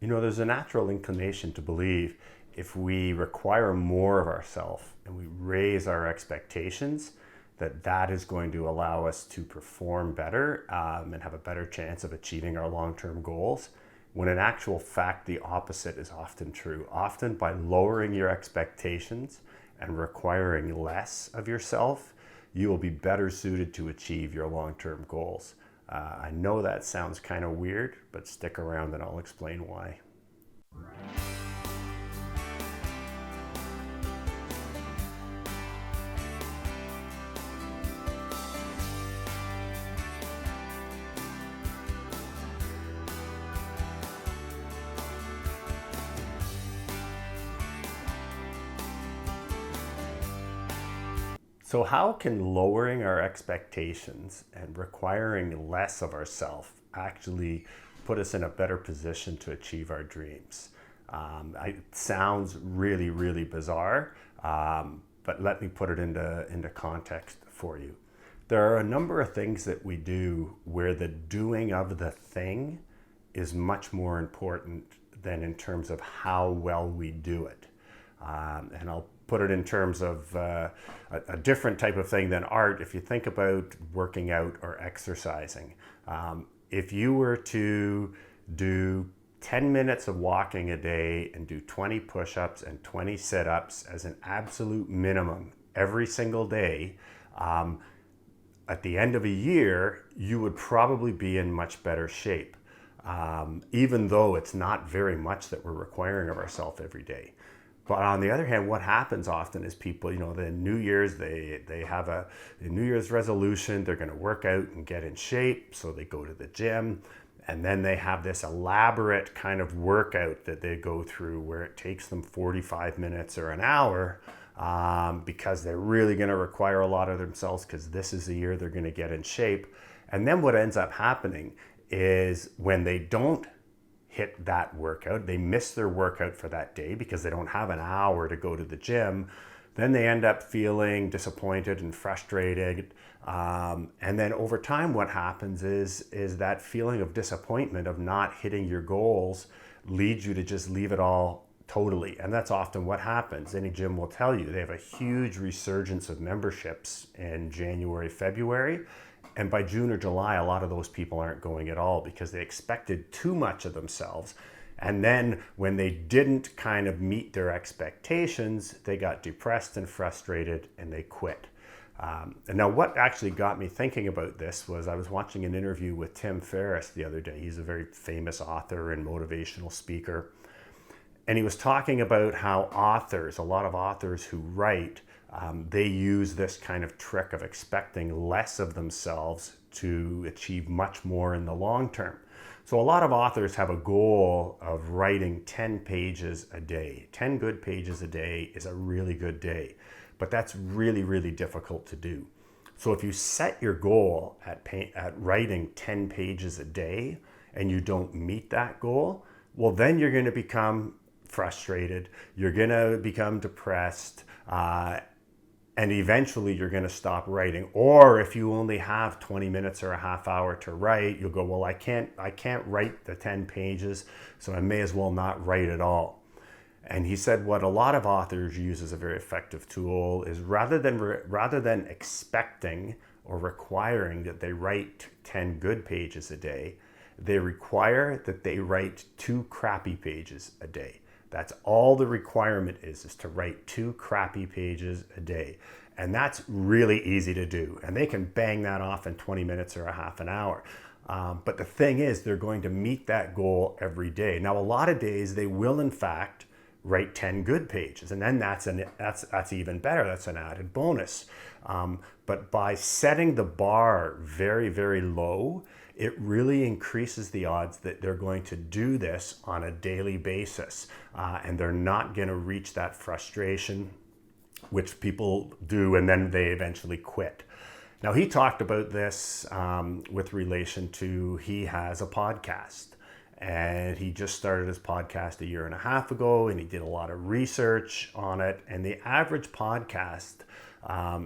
There's a natural inclination to believe if we require more of ourselves and we raise our expectations, that is going to allow us to perform better and have a better chance of achieving our long-term goals. When in actual fact, the opposite is often true. Often by lowering your expectations and requiring less of yourself, you will be better suited to achieve your long-term goals. I know that sounds kind of weird, but stick around and I'll explain why. So how can lowering our expectations and requiring less of ourselves actually put us in a better position to achieve our dreams? It sounds really, really bizarre, but let me put it into context for you. There are a number of things that we do where the doing of the thing is much more important than in terms of how well we do it. And I'll put it in terms of a different type of thing than art. If you think about working out or exercising, if you were to do 10 minutes of walking a day and do 20 push-ups and 20 sit-ups as an absolute minimum every single day, at the end of a year, you would probably be in much better shape, even though it's not very much that we're requiring of ourselves every day. But on the other hand, what happens often is people, the New Year's, they have a New Year's resolution, they're going to work out and get in shape, so they go to the gym, and then they have this elaborate kind of workout that they go through where it takes them 45 minutes or an hour because they're really going to require a lot of themselves because this is the year they're going to get in shape. And then what ends up happening is when they don't hit that workout, they miss their workout for that day because they don't have an hour to go to the gym, then they end up feeling disappointed and frustrated. And then over time, what happens is that feeling of disappointment of not hitting your goals leads you to just leave it all totally. And that's often what happens. Any gym will tell you they have a huge resurgence of memberships in January, February. And by June or July, a lot of those people aren't going at all because they expected too much of themselves. And then when they didn't kind of meet their expectations, they got depressed and frustrated and they quit. And now what actually got me thinking about this was I was watching an interview with Tim Ferriss the other day. He's a very famous author and motivational speaker. And he was talking about how authors, a lot of authors who write, they use this kind of trick of expecting less of themselves to achieve much more in the long term. So a lot of authors have a goal of writing 10 pages a day. 10 good pages a day is a really good day, but that's really, really difficult to do. So if you set your goal at writing 10 pages a day and you don't meet that goal, well, then you're going to become frustrated, you're going to become depressed, and eventually you're going to stop writing. Or if you only have 20 minutes or a half hour to write, you'll go, well, I can't write the 10 pages, so I may as well not write at all. And he said what a lot of authors use as a very effective tool is rather than expecting or requiring that they write 10 good pages a day, they require that they write 2 crappy pages a day. That's all the requirement is to write 2 crappy pages a day. And that's really easy to do. And they can bang that off in 20 minutes or a half an hour. But the thing is, they're going to meet that goal every day. Now, a lot of days they will, in fact, write 10 good pages. And then that's even better. That's an added bonus. But by setting the bar very, very low, it really increases the odds that they're going to do this on a daily basis. And they're not going to reach that frustration, which people do, and then they eventually quit. Now, he talked about this with relation to, he has a podcast. And he just started his podcast 1.5 years ago, and he did a lot of research on it. And the average podcast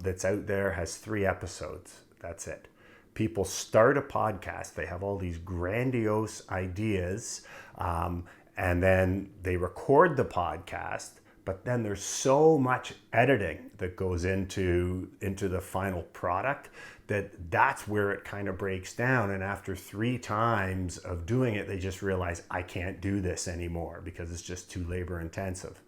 that's out there has 3 episodes. That's it. People start a podcast, they have all these grandiose ideas, and then they record the podcast, but then there's so much editing that goes into the final product that's where it kind of breaks down. And after 3 times of doing it, they just realize, I can't do this anymore because it's just too labor intensive.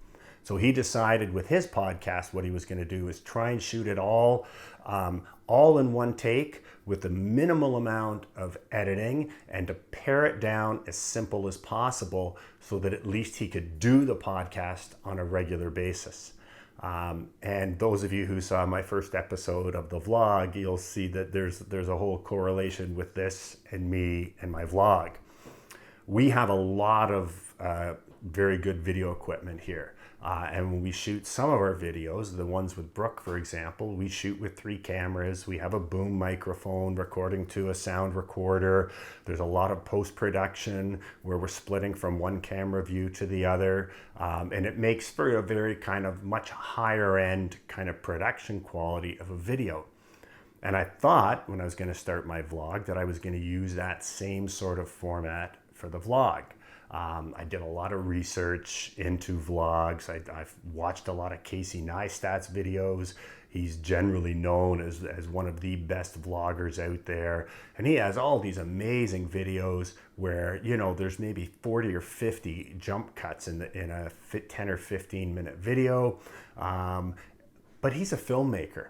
So he decided with his podcast, what he was going to do is try and shoot it all in one take with a minimal amount of editing, and to pare it down as simple as possible so that at least he could do the podcast on a regular basis. And those of you who saw my first episode of the vlog, you'll see that there's a whole correlation with this and me and my vlog. We have a lot of very good video equipment here. And when we shoot some of our videos, the ones with Brooke, for example, we shoot with 3 cameras. We have a boom microphone recording to a sound recorder. There's a lot of post-production where we're splitting from one camera view to the other. And it makes for a very kind of much higher end kind of production quality of a video. And I thought when I was going to start my vlog that I was going to use that same sort of format for the vlog. I did a lot of research into vlogs. I've watched a lot of Casey Neistat's videos. He's generally known as one of the best vloggers out there. And he has all these amazing videos where, you know, there's maybe 40 or 50 jump cuts in a 10 or 15 minute video. But he's a filmmaker.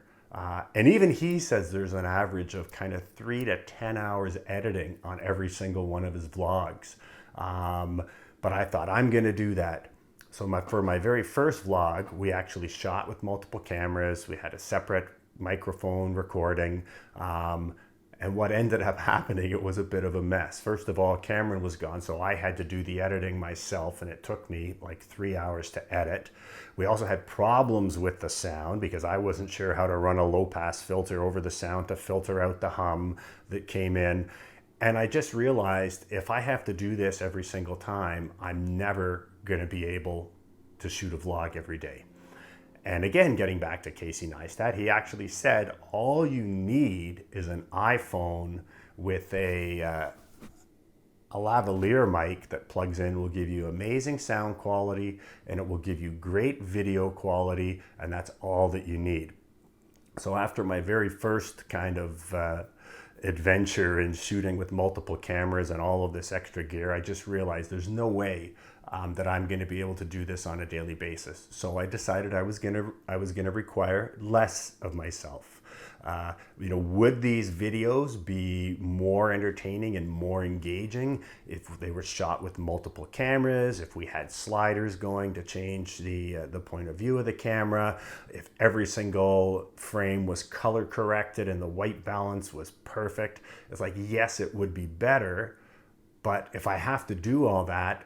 And even he says there's an average of kind of 3 to 10 hours editing on every single one of his vlogs. But I thought I'm going to do that. So for my very first vlog, we actually shot with multiple cameras. We had a separate microphone recording. And what ended up happening, it was a bit of a mess. First of all, Cameron was gone, so I had to do the editing myself, and it took me like 3 hours to edit. We also had problems with the sound because I wasn't sure how to run a low-pass filter over the sound to filter out the hum that came in. And I just realized if I have to do this every single time, I'm never going to be able to shoot a vlog every day. And again, getting back to Casey Neistat, he actually said all you need is an iPhone with a lavalier mic that plugs in, will give you amazing sound quality, and it will give you great video quality, and that's all that you need. So after my very first kind of adventure in shooting with multiple cameras and all of this extra gear, I just realized there's no way that I'm going to be able to do this on a daily basis. So I decided I was going to require less of myself. Would these videos be more entertaining and more engaging if they were shot with multiple cameras, if we had sliders going to change the point of view of the camera, if every single frame was color corrected and the white balance was perfect? It's like, yes, it would be better, but if I have to do all that,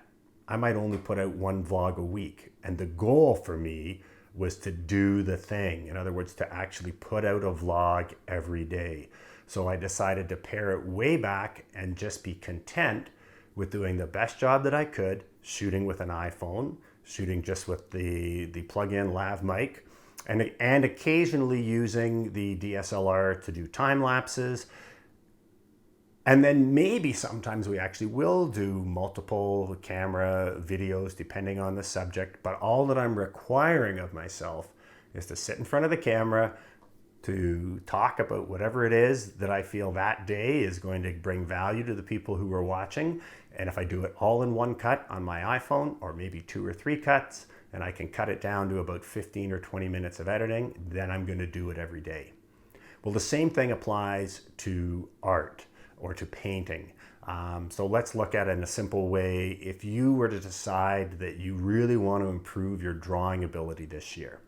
I might only put out 1 vlog a week. And the goal for me was to do the thing. In other words, to actually put out a vlog every day. So I decided to pare it way back and just be content with doing the best job that I could, shooting with an iPhone, shooting just with the plug-in lav mic, and occasionally using the DSLR to do time lapses. And then maybe sometimes we actually will do multiple camera videos depending on the subject, but all that I'm requiring of myself is to sit in front of the camera, to talk about whatever it is that I feel that day is going to bring value to the people who are watching. And if I do it all in one cut on my iPhone, or maybe 2 or 3 cuts, and I can cut it down to about 15 or 20 minutes of editing, then I'm going to do it every day. Well, the same thing applies to art or to painting. So let's look at it in a simple way. If you were to decide that you really want to improve your drawing ability this year,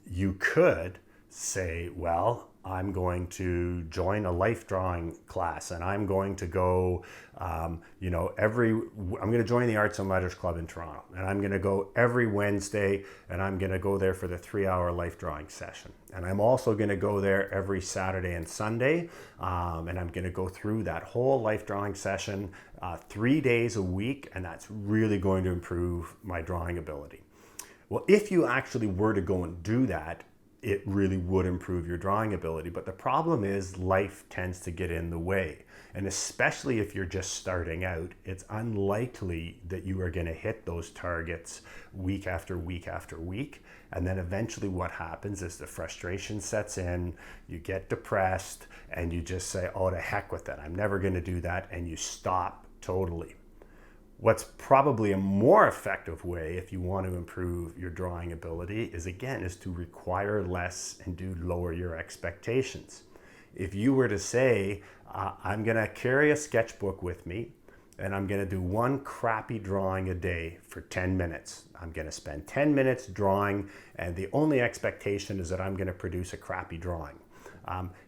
you could say, well, I'm going to join a life drawing class, and I'm going to go, I'm going to join the Arts and Letters Club in Toronto, and I'm going to go every Wednesday, and I'm going to go there for the 3-hour life drawing session. And I'm also going to go there every Saturday and Sunday, and I'm going to go through that whole life drawing session 3 days a week, and that's really going to improve my drawing ability. Well, if you actually were to go and do that, it really would improve your drawing ability. But the problem is life tends to get in the way. And especially if you're just starting out, it's unlikely that you are going to hit those targets week after week after week. And then eventually what happens is the frustration sets in, you get depressed, and you just say, oh, to heck with it, I'm never going to do that. And you stop totally. What's probably a more effective way if you want to improve your drawing ability is to require less and do lower your expectations. If you were to say, I'm going to carry a sketchbook with me and I'm going to do one crappy drawing a day for 10 minutes. I'm going to spend 10 minutes drawing, and the only expectation is that I'm going to produce a crappy drawing.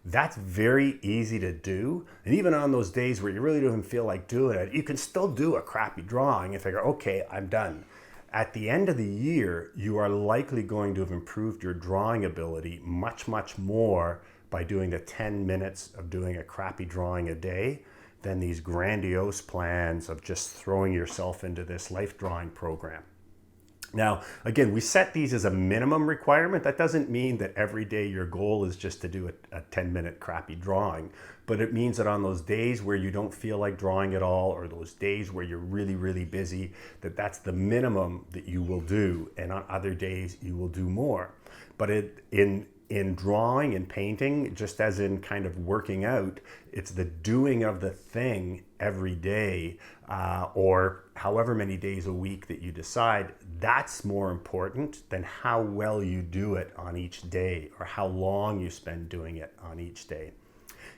That's very easy to do. And even on those days where you really don't feel like doing it, you can still do a crappy drawing and figure, okay, I'm done. At the end of the year, you are likely going to have improved your drawing ability much, much more by doing the 10 minutes of doing a crappy drawing a day than these grandiose plans of just throwing yourself into this life drawing program. Now, again, we set these as a minimum requirement. That doesn't mean that every day your goal is just to do a 10-minute crappy drawing, but it means that on those days where you don't feel like drawing at all, or those days where you're really, really busy, that's the minimum that you will do. And on other days, you will do more. But in drawing and painting, just as in kind of working out, it's the doing of the thing every day, or however many days a week that you decide. That's more important than how well you do it on each day or how long you spend doing it on each day.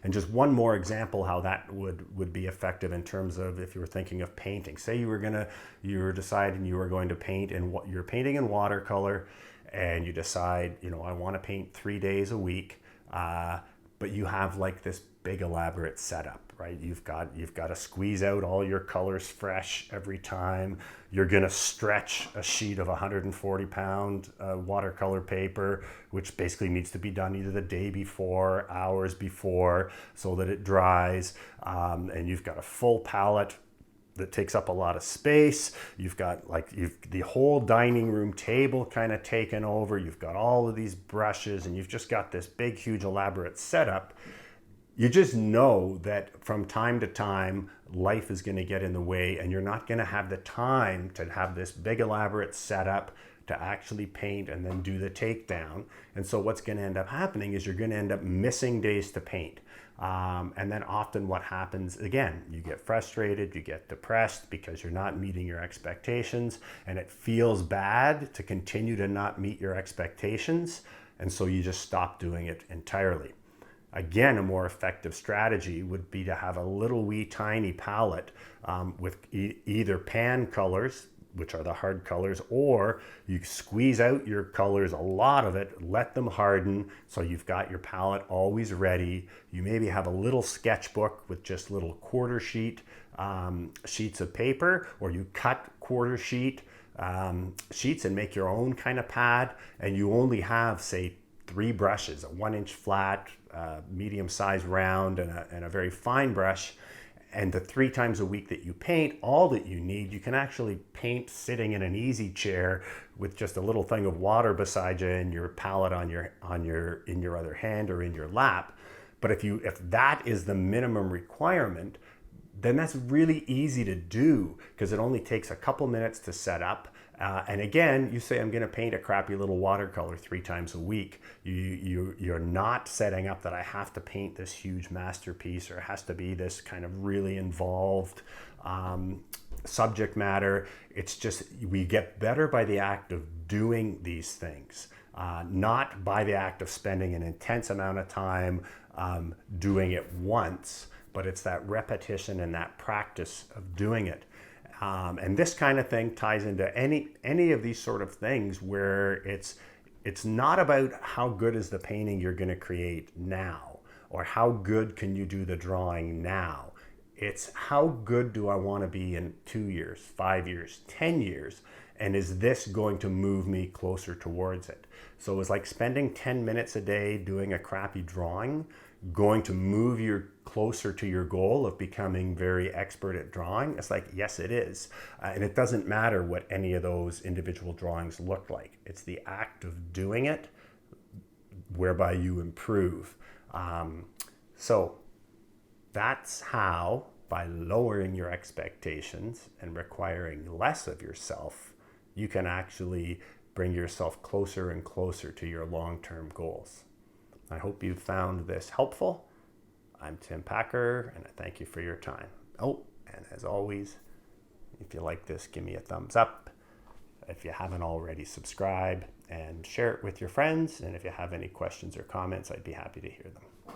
And just one more example how that would be effective in terms of if you were thinking of painting. Say you were deciding you were going to paint, and you're painting in watercolor, and you decide, I want to paint 3 days a week, but you have like this big elaborate setup, right? You've got to squeeze out all your colors fresh every time. You're going to stretch a sheet of 140-pound watercolor paper, which basically needs to be done either the day before, hours before, so that it dries. And you've got a full palette that takes up a lot of space. You've got the whole dining room table kind of taken over. You've got all of these brushes, and you've just got this big, huge, elaborate setup. You just know that from time to time, life is going to get in the way, and you're not going to have the time to have this big, elaborate setup to actually paint and then do the takedown. And so what's going to end up happening is you're going to end up missing days to paint. And then often what happens, again, you get frustrated, you get depressed because you're not meeting your expectations, and it feels bad to continue to not meet your expectations. And so you just stop doing it entirely. Again, a more effective strategy would be to have a little wee tiny palette with either pan colors, which are the hard colors, or you squeeze out your colors, a lot of it, let them harden, so you've got your palette always ready. You maybe have a little sketchbook with just little quarter sheet sheets of paper, or you cut quarter sheet sheets and make your own kind of pad, and you only have, say, 3 brushes, a 1-inch flat, medium-sized round, and a very fine brush. And the 3 times a week that you paint, all that you need, you can actually paint sitting in an easy chair with just a little thing of water beside you and your palette in your other hand or in your lap. But if that is the minimum requirement, then that's really easy to do because it only takes a couple minutes to set up. And again, you say, I'm going to paint a crappy little watercolor 3 times a week. You're not setting up that I have to paint this huge masterpiece, or it has to be this kind of really involved subject matter. It's just, we get better by the act of doing these things, not by the act of spending an intense amount of time doing it once, but it's that repetition and that practice of doing it. And this kind of thing ties into any of these sort of things where it's not about how good is the painting you're going to create now, or how good can you do the drawing now. It's how good do I want to be in 2 years, 5 years, 10 years, and is this going to move me closer towards it? So it's like spending 10 minutes a day doing a crappy drawing going to move you closer to your goal of becoming very expert at drawing? It's like, yes, it is. And it doesn't matter what any of those individual drawings look like. It's the act of doing it whereby you improve. So that's how, by lowering your expectations and requiring less of yourself, you can actually bring yourself closer and closer to your long-term goals. I hope you found this helpful. I'm Tim Packer, and I thank you for your time. Oh, and as always, if you like this, give me a thumbs up. If you haven't already, subscribe and share it with your friends. And if you have any questions or comments, I'd be happy to hear them.